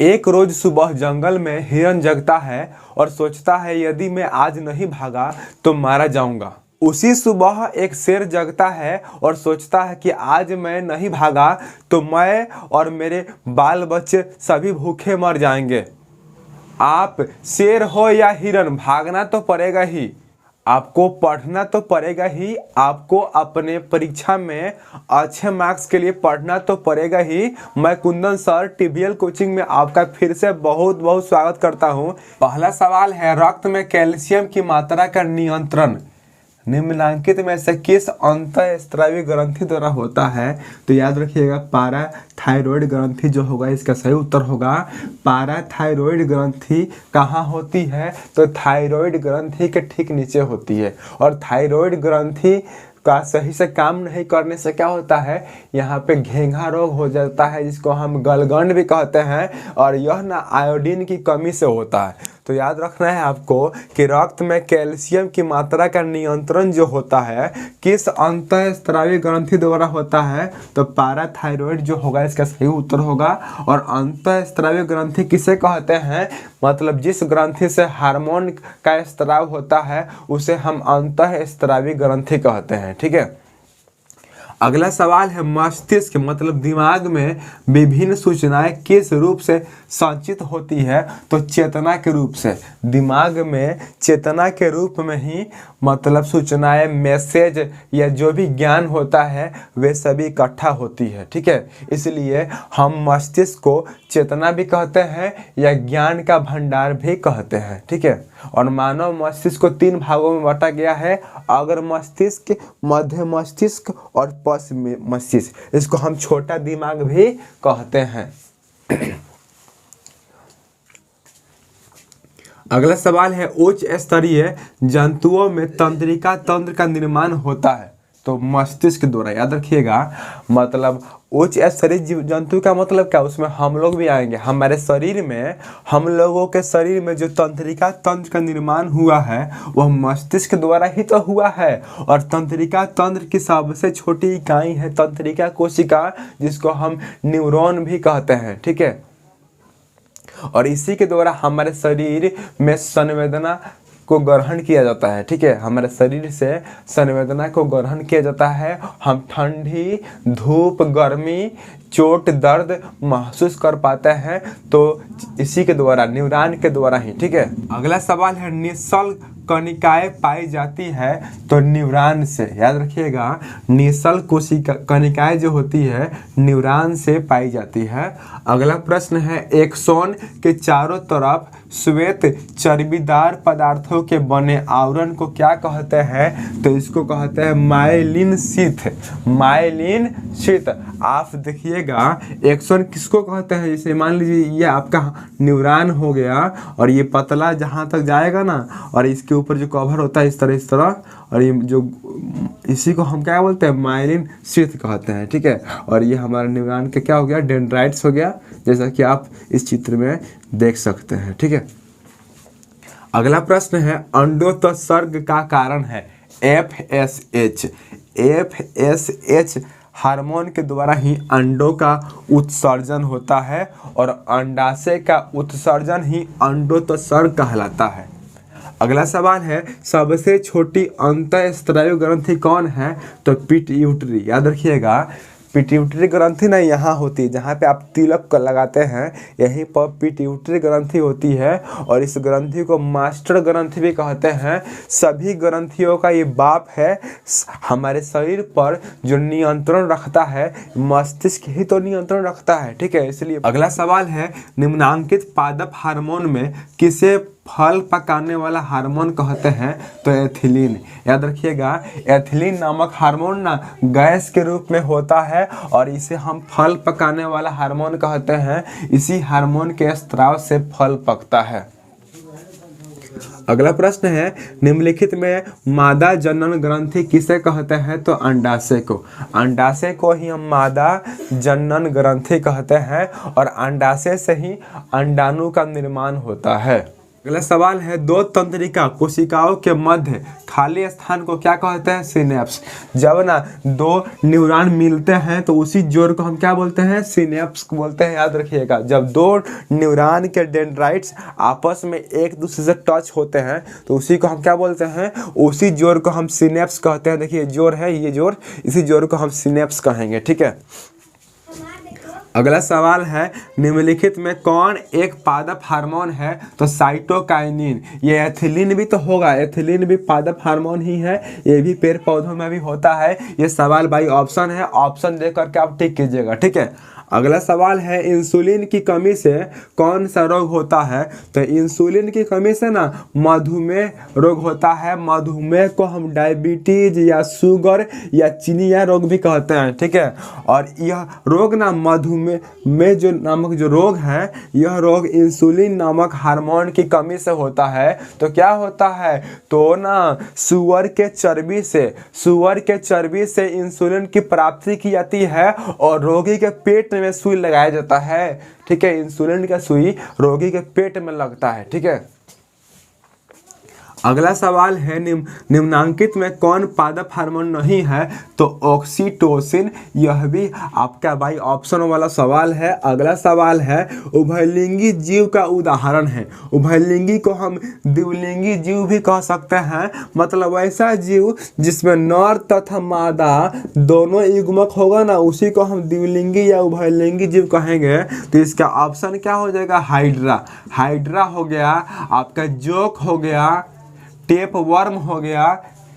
एक रोज सुबह जंगल में हिरन जगता है और सोचता है यदि मैं आज नहीं भागा तो मारा जाऊंगा। उसी सुबह एक शेर जगता है और सोचता है कि आज मैं नहीं भागा तो मैं और मेरे बाल बच्चे सभी भूखे मर जाएंगे। आप शेर हो या हिरन, भागना तो पड़ेगा ही, आपको पढ़ना तो पड़ेगा ही, आपको अपने परीक्षा में अच्छे मार्क्स के लिए पढ़ना तो पड़ेगा ही। मैं कुंदन सर टीबीएल कोचिंग में आपका फिर से बहुत बहुत स्वागत करता हूं। पहला सवाल है, रक्त में कैल्शियम की मात्रा का नियंत्रण निम्नलिखित में से किस अंतःस्रावी ग्रंथि द्वारा होता है? तो याद रखिएगा, पाराथायरॉयड ग्रंथि जो होगा इसका सही उत्तर होगा। पाराथायरॉयड ग्रंथि कहाँ होती है? तो थायराइड ग्रंथि के ठीक नीचे होती है। और थायराइड ग्रंथि का सही से काम नहीं करने से क्या होता है, यहाँ पे घेंघा रोग हो जाता है, जिसको हम गलगंड भी कहते हैं। और यह ना आयोडीन की कमी से होता है। तो याद रखना है आपको कि रक्त में कैल्शियम की मात्रा का नियंत्रण जो होता है किस अंतःस्रावी ग्रंथि द्वारा होता है? तो पाराथायरॉयड जो होगा इसका सही उत्तर होगा। और अंतःस्रावी ग्रंथि किसे कहते हैं? मतलब जिस ग्रंथि से हार्मोन का स्राव होता है उसे हम अंतःस्रावी ग्रंथि कहते हैं। ठीक है। अगला सवाल है, मस्तिष्क मतलब दिमाग में विभिन्न सूचनाएं किस रूप से संचित होती है? तो चेतना के रूप से। दिमाग में चेतना के रूप में ही मतलब सूचनाएं, मैसेज या जो भी ज्ञान होता है वे सभी इकट्ठा होती है। ठीक है। इसलिए हम मस्तिष्क को चेतना भी कहते हैं या ज्ञान का भंडार भी कहते हैं। ठीक है। और मानव मस्तिष्क को 3 भागों में बांटा गया है, अग्र मस्तिष्क, मध्य मस्तिष्क और पश्च मस्तिष्क। इसको हम छोटा दिमाग भी कहते हैं। अगला सवाल है, उच्च स्तरीय जंतुओं में तंत्रिका तंत्र का निर्माण होता है तो मस्तिष्क द्वारा। याद रखिएगा, मतलब उच्च स्तरीय जंतु का मतलब क्या, उसमें हम लोग भी आएंगे। हमारे शरीर में, हम लोगों के शरीर में जो तंत्रिका तंत्र का निर्माण हुआ है वह मस्तिष्क द्वारा ही तो हुआ है। और तंत्रिका तंत्र की सबसे छोटी इकाई है तंत्रिका कोशिका, जिसको हम न्यूरॉन भी कहते हैं। ठीक है। और इसी के द्वारा हमारे शरीर में संवेदना को ग्रहण किया जाता है। ठीक है। हमारे शरीर से संवेदना को ग्रहण किया जाता है। हम ठंडी, धूप, गर्मी, चोट, दर्द महसूस कर पाते हैं तो इसी के द्वारा, न्यूरॉन के द्वारा ही। ठीक है। अगला सवाल है, निश्चल कणिकाएं पाई जाती है तो न्यूरॉन से। याद रखिएगा, निश्चल कोशिका कणिकाएं जो होती है न्यूरॉन से पाई जाती है। अगला प्रश्न है, एक्सोन के चारों तरफ श्वेत चर्बीदार पदार्थों के बने आवरण को क्या कहते हैं? तो इसको कहते हैं माइलिन शीथ। Myelin sheath. आप देखिएगा, एक्सोन किसको कहते हैं? जैसे मान लीजिए ये आपका न्यूरॉन हो गया और ये पतला जहाँ तक जाएगा ना, और इसके ऊपर जो कवर होता है इस तरह, और ये जो, इसी को हम क्या बोलते हैं? माइलिन शीथ कहते हैं। ठीक है। और ये हमारा न्यूरॉन का क्या हो गया? डेंड्राइट्स हो गया, जैसा कि आप इस चित्र में देख सकते हैं। ठीक है। अगला प्रश्न है, अंडोत्सर्ग का कारण है FSH। FSH हार्मोन के द्वारा ही अंडों का उत्सर्जन होता है और अंडाशय का उत्सर्जन ही अंडोत्सर्ग कहलाता है। अगला सवाल है, सबसे छोटी अंतःस्रावी ग्रंथि कौन है? तो पिट्यूटरी। याद रखिएगा, पिट्यूटरी ग्रंथि ना यहाँ होती है, जहाँ पे आप तिलक लगाते हैं यहीं पर पिट्यूटरी ग्रंथि होती है। और इस ग्रंथि को मास्टर ग्रंथि भी कहते हैं। सभी ग्रंथियों का ये बाप है। हमारे शरीर पर जो नियंत्रण रखता है मस्तिष्क ही तो नियंत्रण रखता है। ठीक है। इसलिए अगला सवाल है, निम्नांकित पादप हार्मोन में किसे फल पकाने वाला हार्मोन कहते हैं? तो एथिलीन। याद रखिएगा, एथिलीन नामक हार्मोन ना गैस के रूप में होता है और इसे हम फल पकाने वाला हार्मोन कहते हैं। इसी हार्मोन के स्राव से फल पकता है। अगला प्रश्न है, निम्नलिखित में मादा जनन ग्रंथि किसे कहते हैं? तो अंडाशय को। अंडाशय को ही हम मादा जनन ग्रंथि कहते हैं और अंडाशय से ही अंडाणु का निर्माण होता है। अगला सवाल है, दो तंत्रिका कोशिकाओं के मध्य खाली स्थान को क्या कहते हैं? सिनेप्स। जब ना दो न्यूरॉन मिलते हैं तो उसी जोड़ को हम क्या बोलते हैं? सिनेप्स बोलते हैं, याद रखिएगा। जब दो न्यूरॉन के डेंड्राइट्स आपस में एक दूसरे से टच होते हैं तो उसी को हम क्या बोलते हैं? उसी जोड़ को हम सिनेप्स कहते हैं। देखिए जोड़ है, ये जोड़, इसी जोड़ को हम सिनेप्स कहेंगे, ठीक है। अगला सवाल है, निम्नलिखित में कौन एक पादप हार्मोन है? तो साइटोकाइनिन। ये एथिलीन भी तो होगा, एथिलीन भी पादप हार्मोन ही है, ये भी पेड़ पौधों में भी होता है। ये सवाल भाई ऑप्शन है, ऑप्शन देख करके आप टिक कीजिएगा, ठीक है। अगला सवाल है, इंसुलिन की कमी से कौन सा रोग होता है? तो इंसुलिन की कमी से ना मधुमेह रोग होता है। मधुमेह को हम डायबिटीज या शुगर या चीनिया रोग भी कहते हैं, ठीक है। और यह रोग ना मधुमेह में जो नामक जो रोग है, यह रोग इंसुलिन नामक हार्मोन की कमी से होता है। तो क्या होता है? तो ना सुअर के चर्बी से इंसुलिन की प्राप्ति की जाती है और रोगी के पेट में सुई लगाया जाता है, ठीक है। इंसुलिन का सुई रोगी के पेट में लगता है, ठीक है। अगला सवाल है, निम्नांकित में कौन पादप हार्मोन नहीं है? तो ऑक्सीटोसिन। यह भी आपका भाई ऑप्शन वाला सवाल है। अगला सवाल है, उभयलिंगी जीव का उदाहरण है। उभयलिंगी को हम द्विलिंगी जीव भी कह सकते हैं, मतलब ऐसा जीव जिसमें नर तथा मादा दोनों युग्मक होगा ना, उसी को हम द्विलिंगी या उभयलिंगी जीव कहेंगे। तो इसका ऑप्शन क्या हो जाएगा? हाइड्रा। हाइड्रा हो गया, आपका जोक हो गया, टेप वर्म हो गया,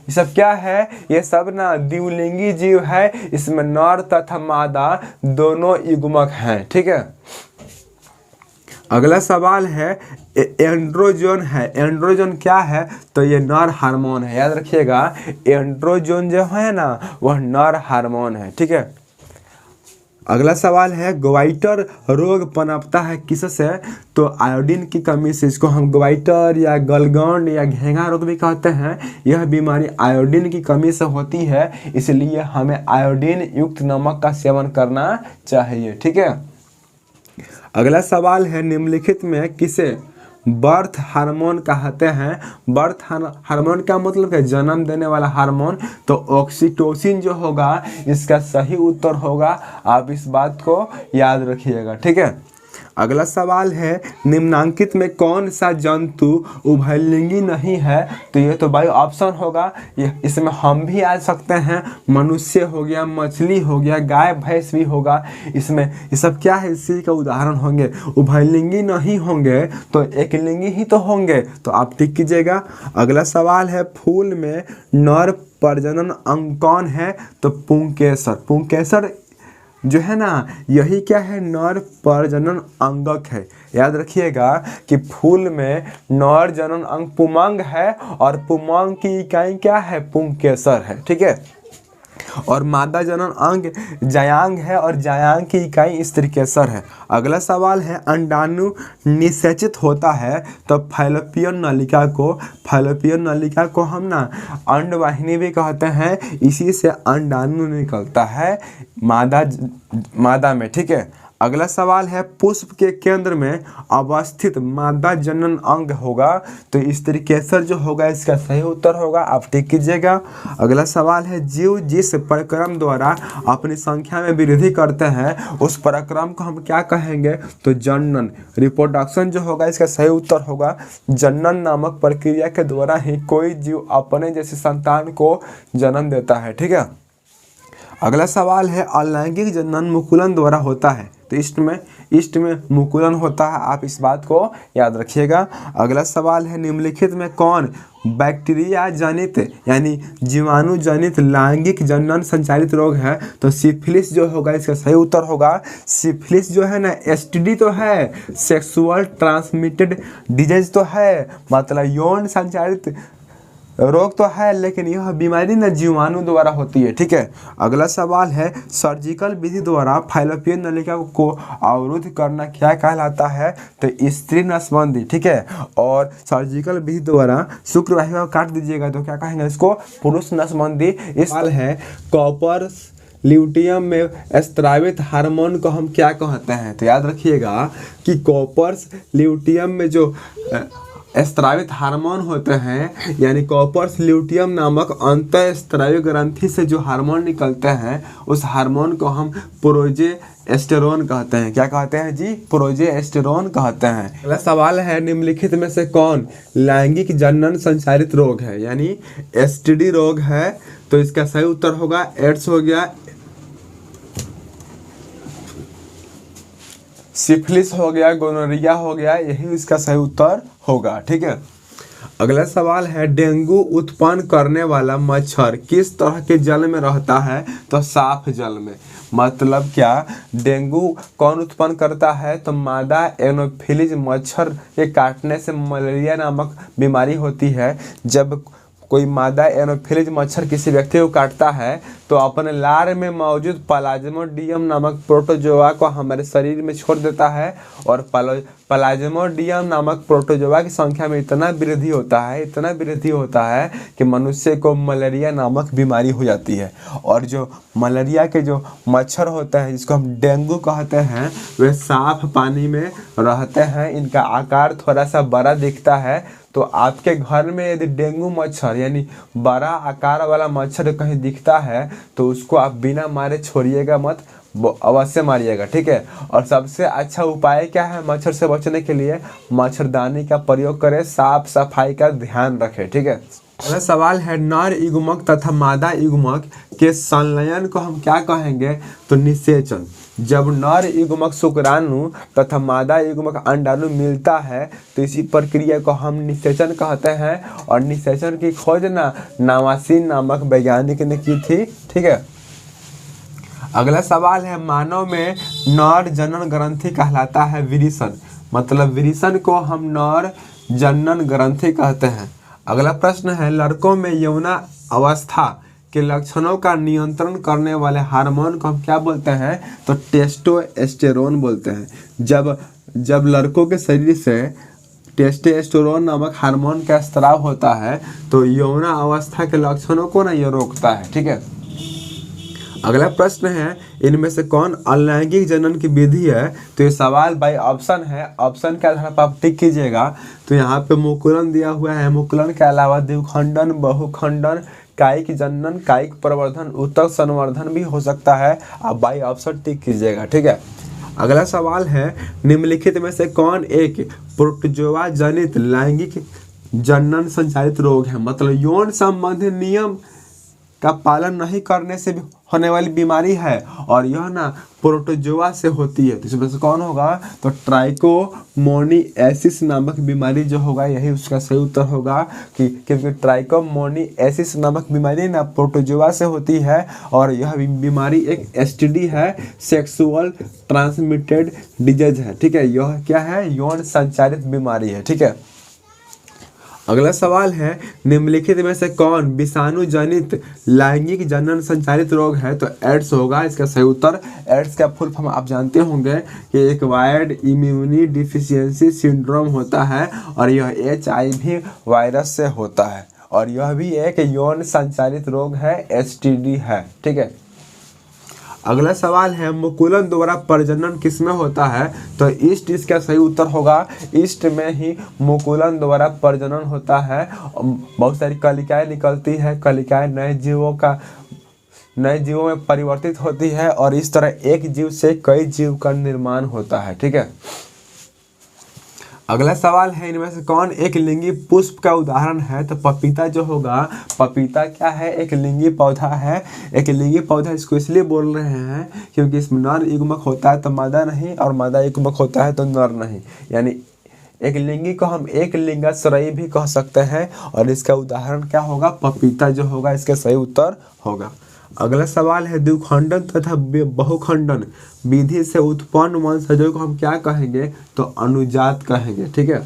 ये सब क्या है? ये सब ना द्विलिंगी जीव है, इसमें नर तथा मादा दोनों युग्मक हैं, ठीक है। अगला सवाल है, एंड्रोजन है। एंड्रोजन क्या है? तो ये नर हार्मोन है, याद रखिएगा। एंड्रोजन जो है ना वह नर हार्मोन है, ठीक है। अगला सवाल है, ग्वाइटर रोग पनपता है किससे? तो आयोडीन की कमी से। इसको हम ग्वाइटर या गलगंड या घेंघा रोग भी कहते हैं। यह बीमारी आयोडीन की कमी से होती है, इसलिए हमें आयोडीन युक्त नमक का सेवन करना चाहिए, ठीक है। अगला सवाल है, निम्नलिखित में किसे बर्थ हार्मोन कहते हैं? बर्थ हार्मोन का मतलब है जन्म देने वाला हार्मोन। तो ऑक्सीटोसिन जो होगा इसका सही उत्तर होगा, आप इस बात को याद रखिएगा, ठीक है। अगला सवाल है, निम्नांकित में कौन सा जंतु उभयलिंगी नहीं है? तो ये तो भाई ऑप्शन होगा, ये इसमें हम भी आ सकते हैं। मनुष्य हो गया, मछली हो गया, गाय भैंस भी होगा। इसमें ये सब क्या है? इसी का उदाहरण होंगे। उभयलिंगी नहीं होंगे तो एकलिंगी ही तो होंगे, तो आप टिक कीजिएगा। अगला सवाल है, फूल में नर प्रजनन अंग कौन है? तो पुंकेसर। पुंकेसर जो है ना यही क्या है? नर प्रजनन अंगक है। याद रखिएगा कि फूल में नर जनन अंग पुमंग है और पुमंग की इकाई क्या है? पुंकेसर है, ठीक है। और मादा जनन अंग जायांग है और जायांग की इकाई स्त्रीकेसर है। अगला सवाल है, अंडाणु निषेचित होता है तो फैलोपियन नलिका को हम ना अंडवाहिनी भी कहते हैं। इसी से अंडाणु निकलता है मादा में, ठीक है। अगला सवाल है, पुष्प के केंद्र में अवस्थित मादा जनन अंग होगा। तो स्त्रीकेसर जो होगा इसका सही उत्तर होगा, आप टिक कीजिएगा। अगला सवाल है, जीव जिस परिक्रम द्वारा अपनी संख्या में वृद्धि करते हैं उस परिक्रम को हम क्या कहेंगे? तो जनन। रिप्रोडक्शन जो होगा इसका सही उत्तर होगा। जनन नामक प्रक्रिया के द्वारा ही कोई जीव अपने जैसे संतान को जन्म देता है, ठीक है। अगला सवाल है, अलैंगिक जनन मुकुलन द्वारा होता है। तो ईस्ट में मुकुलन होता है, आप इस बात को याद रखिएगा। अगला सवाल है, निम्नलिखित में कौन बैक्टीरिया जनित यानी जीवाणु जनित लैंगिक जनन संचालित रोग है? तो सिफिलिस जो होगा इसका सही उत्तर होगा। सिफिलिस जो है ना एसटीडी तो है, सेक्सुअल ट्रांसमिटेड डिजीज तो है, मतलब यौन संचालित रोग तो है, लेकिन यह बीमारी ना जीवाणु द्वारा होती है, ठीक है। अगला सवाल है, सर्जिकल विधि द्वारा फैलोपियन नलिका को अवरुद्ध करना क्या कहलाता है? तो स्त्री नसबंदी, ठीक है। और सर्जिकल विधि द्वारा शुक्रवाहिनी को काट दीजिएगा तो क्या कहेंगे इसको? पुरुष नसबंदी। इस सवाल है, कॉपर ल्यूटियम में स्रावित हार्मोन को हम क्या कहते हैं? तो याद रखिएगा कि कॉपर ल्यूटियम में जो स्रावित हार्मोन होते हैं, यानी कॉपर्स ल्यूटियम नामक अंतःस्रावी ग्रंथि से जो हार्मोन निकलते हैं उस हार्मोन को हम प्रोजेस्टेरोन कहते हैं। क्या कहते हैं जी? प्रोजेस्टेरोन कहते हैं। अगला सवाल है, निम्नलिखित में से कौन लैंगिक जनन संचारित रोग है, यानी एसटीडी रोग है? तो इसका सही उत्तर होगा एड्स हो गया, सिफिलिस हो गया, गोनोरिया हो गया, यही इसका सही उत्तर होगा। ठीक है। अगला सवाल है, डेंगू उत्पन्न करने वाला मच्छर किस तरह के जल में रहता है? तो साफ जल में। मतलब क्या, डेंगू कौन उत्पन्न करता है? तो मादा एनोफिलीज मच्छर के काटने से मलेरिया नामक बीमारी होती है। जब कोई मादा एनोफिलीज मच्छर किसी व्यक्ति को काटता है तो अपने लार में मौजूद प्लाज्मोडियम नामक प्रोटोजोआ को हमारे शरीर में छोड़ देता है और प्लाज्मोडियम नामक प्रोटोजोआ की संख्या में इतना वृद्धि होता है कि मनुष्य को मलेरिया नामक बीमारी हो जाती है। और जो मलेरिया के जो मच्छर होते हैं जिसको हम डेंगू कहते हैं, वे साफ पानी में रहते हैं। इनका आकार थोड़ा सा बड़ा दिखता है। तो आपके घर में यदि डेंगू मच्छर यानी बड़ा आकार वाला मच्छर कहीं दिखता है तो उसको आप बिना मारे छोड़िएगा मत, अवश्य मारिएगा। ठीक है। और सबसे अच्छा उपाय क्या है मच्छर से बचने के लिए? मच्छरदानी का प्रयोग करें, साफ सफाई का ध्यान रखें। ठीक है। अगला सवाल है, नर युग्मक तथा मादा युग्मक के संलयन को हम क्या कहेंगे? तो निषेचन। जब नर युग्मक शुक्राणु तथा मादा युग्मक अंडाणु मिलता है तो इसी प्रक्रिया को हम निषेचन कहते हैं। और निषेचन की खोज नावासीन नामक वैज्ञानिक ने की थी। ठीक है। अगला सवाल है, मानव में नर जनन ग्रंथि कहलाता है विरिसन। मतलब विरिसन को हम नर जनन ग्रंथि कहते हैं। अगला प्रश्न है, लड़कों में यौना अवस्था के लक्षणों का नियंत्रण करने वाले हार्मोन को हम क्या बोलते हैं? तो टेस्टोस्टेरोन बोलते हैं। जब लड़कों के शरीर से टेस्टोस्टेरोन नामक हार्मोन का स्राव होता है तो यौना अवस्था के लक्षणों को ये रोकता है। ठीक है। अगला प्रश्न है, इनमें से कौन अलैंगिक जनन की विधि है? तो ये सवाल बाई ऑप्शन है, ऑप्शन के आधार पर आप टिक कीजिएगा। तो यहाँ पे मुकुलन दिया हुआ है, मुकुलन के अलावा द्विखंडन, बहुखंडन, कायिक जनन, कायिक प्रवर्धन, ऊतक संवर्धन भी हो सकता है। आप बाई ऑप्शन टिक कीजिएगा। ठीक है। अगला सवाल है, निम्नलिखित में से कौन एक प्रोटोजोआ जनित लैंगिक जनन संचालित रोग है? मतलब यौन संबंधी नियम का पालन नहीं करने से भी होने वाली बीमारी है और यह प्रोटोजोआ से होती है। तो इसमें से कौन होगा? तो ट्राइकोमोनिएसिस नामक बीमारी जो होगा यही उसका सही उत्तर होगा, क्योंकि ट्राइकोमोनिएसिस नामक बीमारी प्रोटोजोआ से होती है और यह बीमारी एक एसटीडी है, सेक्सुअल ट्रांसमिटेड डिजीज है। ठीक है। यह क्या है? यौन संचारित बीमारी है। ठीक है। अगला सवाल है, निम्नलिखित में से कौन विषाणु जनित लैंगिक जनन संचालित रोग है? तो एड्स होगा इसका सही उत्तर। एड्स का फुल फॉर्म आप जानते होंगे कि एक्वायर्ड इम्यूनी डिफिशियंसी सिंड्रोम होता है और यह HIV वायरस से होता है और यह भी एक यौन संचालित रोग है, STD है। ठीक है। अगला सवाल है, मुकुलन द्वारा प्रजनन किसमें होता है? तो ईस्ट इसका सही उत्तर होगा। ईस्ट में ही मुकुलन द्वारा प्रजनन होता है। बहुत सारी कलिकाएं निकलती है, कलिकाएं नए जीवों में परिवर्तित होती है और इस तरह एक जीव से कई जीव का निर्माण होता है। ठीक है। अगला सवाल है, इनमें से कौन एक लिंगी पुष्प का उदाहरण है? तो पपीता जो होगा, पपीता क्या है? एक लिंगी पौधा है। एक लिंगी पौधा इसको इसलिए बोल रहे हैं क्योंकि इसमें नर युग्मक होता है तो मादा नहीं और मादा युग्मक होता है तो नर नहीं, यानी एक लिंगी को हम एक लिंगाश्रयी भी कह सकते हैं और इसका उदाहरण क्या होगा? पपीता जो होगा इसका सही उत्तर होगा। अगला सवाल है, द्विखंडन तथा बहुखंडन विधि से उत्पन्न वंशजों को हम क्या कहेंगे? तो अनुजात कहेंगे। ठीक है।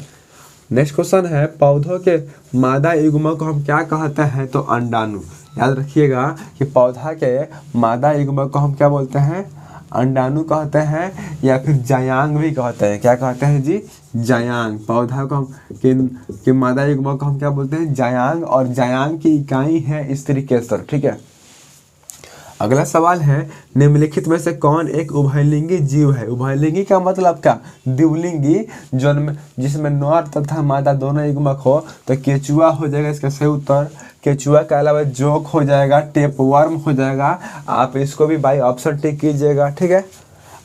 नेक्स्ट क्वेश्चन है, पौधों के मादा युग्मक को हम क्या कहते हैं? तो अंडाणु। याद रखिएगा कि पौधा के मादा युग्मक को हम क्या बोलते हैं? अंडाणु कहते हैं या फिर जायांग भी कहते हैं। क्या कहते हैं जी? जायांग। पौधा को हम के मादा युग्मक को हम क्या बोलते हैं? जायांग। और जायांग की इकाई है स्त्री केसर। ठीक है। अगला सवाल है निम्नलिखित में से कौन एक उभयलिंगी जीव है। उभयलिंगी का मतलब क्या, द्विलिंगी जन्म जिसमें नर तथा मादा दोनों युग्मक हो, तो केचुआ हो जाएगा इसका सही उत्तर। केचुआ के अलावा जोंक हो जाएगा, टेपवर्म हो जाएगा। आप इसको भी बाई ऑप्शन टिक कीजिएगा, ठीक है।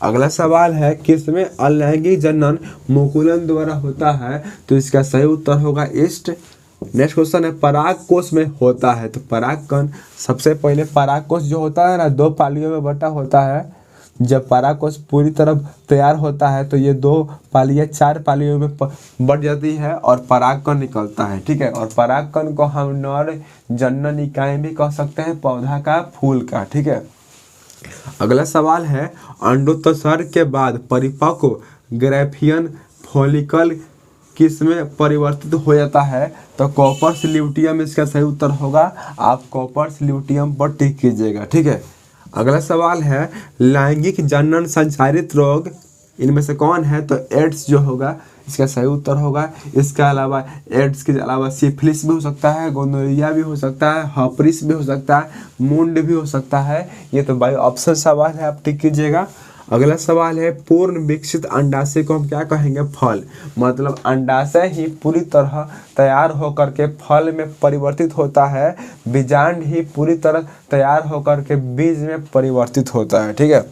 अगला सवाल है किसमें अलैंगिक जनन मुकुलन द्वारा होता है, तो इसका सही उत्तर होगा ईस्ट। नेक्स्ट क्वेश्चन है पराग कोश में होता है, तो परागकण सबसे पहले पराग कोश जो होता है ना 2 पालियों में बटा होता है। जब पराग कोश पूरी तरह तैयार होता है तो ये 2 पालियाँ 4 पालियों में बढ़ जाती है और परागकण निकलता है, ठीक है। और परागकण को हम नर जनन इकाई भी कह सकते हैं, पौधा का, फूल का, ठीक है। अगला सवाल है अंडोत्सर्ग के बाद परिपक्व ग्रैफियन फॉलिकल किसमें परिवर्तित हो जाता है, तो कॉपर्स ल्यूटियम इसका सही उत्तर होगा। आप कॉपर्स ल्यूटियम पर टिक कीजिएगा, ठीक है। अगला सवाल है लैंगिक जनन संचारित रोग इनमें से कौन है, तो एड्स जो होगा इसका सही उत्तर होगा। इसके अलावा एड्स के अलावा सिफिलिस भी हो सकता है, गोनोरिया भी हो सकता है, हर्पिस भी हो सकता है, मुंड भी हो सकता है। ये तो बाई ऑप्शन सवाल है, आप टिक कीजिएगा। अगला सवाल है पूर्ण विकसित अंडाशय को हम क्या कहेंगे, फल। मतलब अंडाशय ही पूरी तरह तैयार होकर के फल में परिवर्तित होता है, बीजांड ही पूरी तरह तैयार होकर के बीज में परिवर्तित होता है, ठीक है।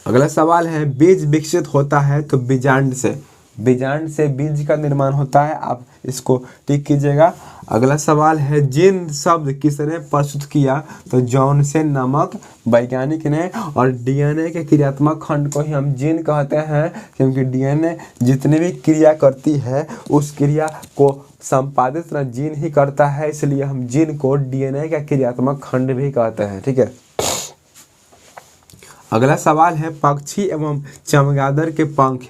अगला सवाल है बीज विकसित होता है तो बीजांड से, बीजांड से बीज का निर्माण होता है, आप इसको टिक कीजिएगा। अगला सवाल है जीन शब्द किसने प्रस्तुत किया, तो जॉनसन नामक वैज्ञानिक ने। और डीएनए के क्रियात्मक खंड को ही हम जीन कहते हैं, क्योंकि डीएनए जितनी भी क्रिया करती है उस क्रिया को संपादित ना जीन ही करता है, इसलिए हम जीन को डीएनए का क्रियात्मक खंड भी कहते हैं, ठीक है। अगला सवाल है पक्षी एवं चमगादड़ के पंख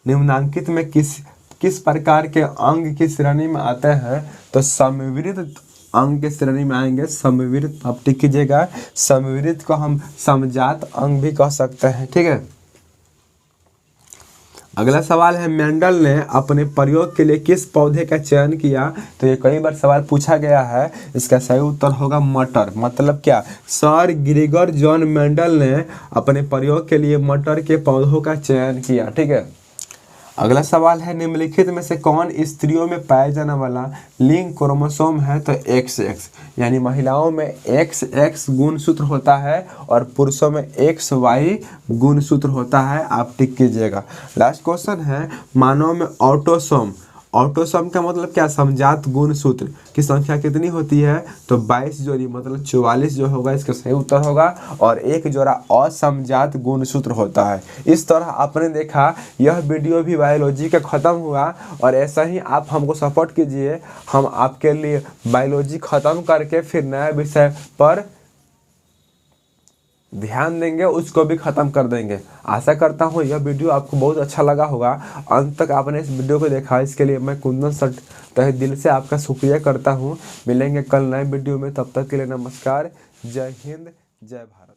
निम्नांकित में किस प्रकार के अंग की श्रेणी में आते हैं, तो समविवृत अंग के श्रेणी में आएंगे। समविवृत आप टिक कीजिएगा। समविवृत को हम समजात अंग भी कह सकते हैं, ठीक है। अगला सवाल है मेंडल ने अपने प्रयोग के लिए किस पौधे का चयन किया, तो ये कई बार सवाल पूछा गया है। इसका सही उत्तर होगा मटर। मतलब क्या, सर ग्रेगर जॉन मेंडल ने अपने प्रयोग के लिए मटर के पौधों का चयन किया, ठीक है। अगला सवाल है निम्नलिखित में से कौन स्त्रियों में पाया जाने वाला लिंग क्रोमोसोम है, तो XX। यानी महिलाओं में XX गुणसूत्र होता है और पुरुषों में XY गुणसूत्र होता है, आप टिक कीजिएगा। लास्ट क्वेश्चन है मानव में ऑटोसोम। ऑटोसोम का मतलब क्या, समजात गुणसूत्र की संख्या कितनी होती है, तो 22 जोड़ी, मतलब 44 जो होगा इसका सही उत्तर होगा। और एक जोड़ा असमजात गुणसूत्र होता है। इस तरह आपने देखा यह वीडियो भी बायोलॉजी का ख़त्म हुआ, और ऐसा ही आप हमको सपोर्ट कीजिए, हम आपके लिए बायोलॉजी ख़त्म करके फिर नया विषय पर ध्यान देंगे, उसको भी ख़त्म कर देंगे। आशा करता हूँ यह वीडियो आपको बहुत अच्छा लगा होगा। अंत तक आपने इस वीडियो को देखा, इसके लिए मैं कुंदन सर तहे दिल से आपका शुक्रिया करता हूँ। मिलेंगे कल नए वीडियो में, तब तक के लिए नमस्कार। जय हिंद, जय भारत।